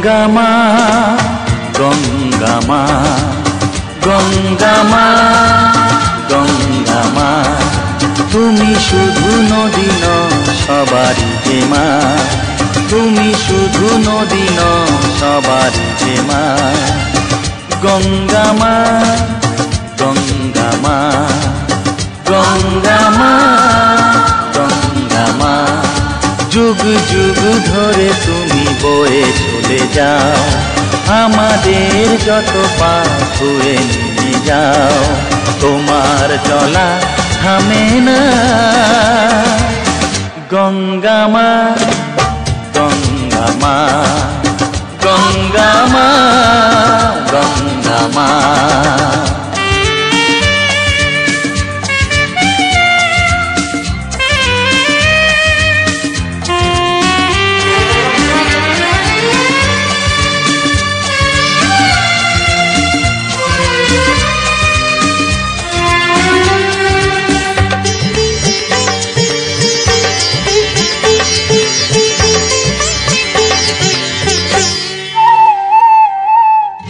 গঙ্গামা গঙ্গামা গঙ্গামা গঙ্গামা, তুমি শুধু নদী নও সবারই যে মা, তুমি শুধু নদী নও সবারই যে মা। গঙ্গামা গঙ্গামা গঙ্গামা গঙ্গামা, যুগ যুগ ধরে তুমি বয়ে চলে যাও, আমাদের যত পাপ ধুয়ে নিয়ে যাও। তোমার চলা থামে না। গঙ্গামা গঙ্গামা গঙ্গামা গঙ্গামা।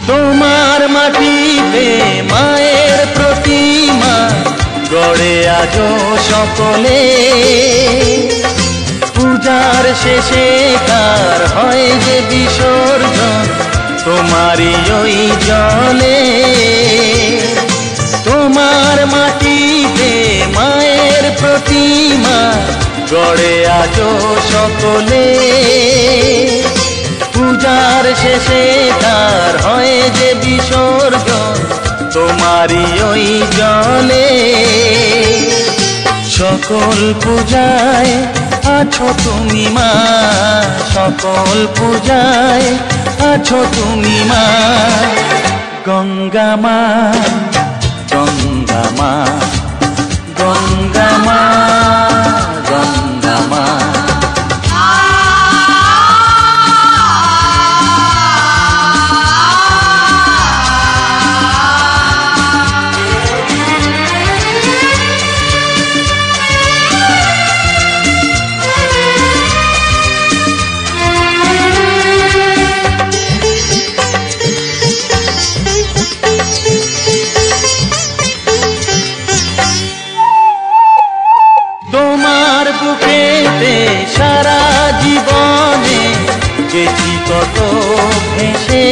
তোমার মাটিতে মায়ের প্রতিমা গড়ে আজো সকলে, পূজার শেষে কার হয় যে বিসর্জন তোমারই ওই জলে। তোমার মাটিতে মায়ের প্রতিমা গড়ে আজো সকলে, পূজার শেষে তার হয় যে বিসর্জন তোমারই ওই জলে। সকল পূজায় আছো তুমি মা, সকল পূজায় আছো তুমি মা। গঙ্গামা গঙ্গামা গঙ্গামা গঙ্গামা। তোমার বুকেতে সারা জীবনে গেছি কত ভেসে,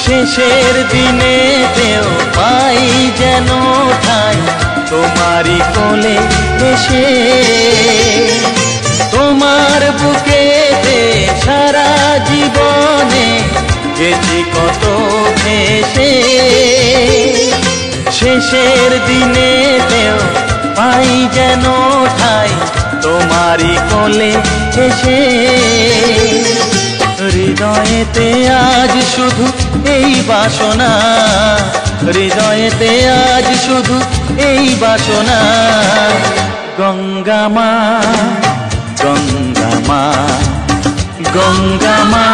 শেষের দিনেতেও পাই যেন ঠাই তোমারই কোলে এসে। তোমার বুকেতে সারা জীবনে গেছি কত ভেসে, শেষের দিনেতেও পাই যেন ঠাই তোমারই কোলে এসে। হৃদয়েতে আজ শুধু এই বাসনা, হৃদয়েতে আজ শুধু এই বাসনা। গঙ্গামা গঙ্গামা গঙ্গামা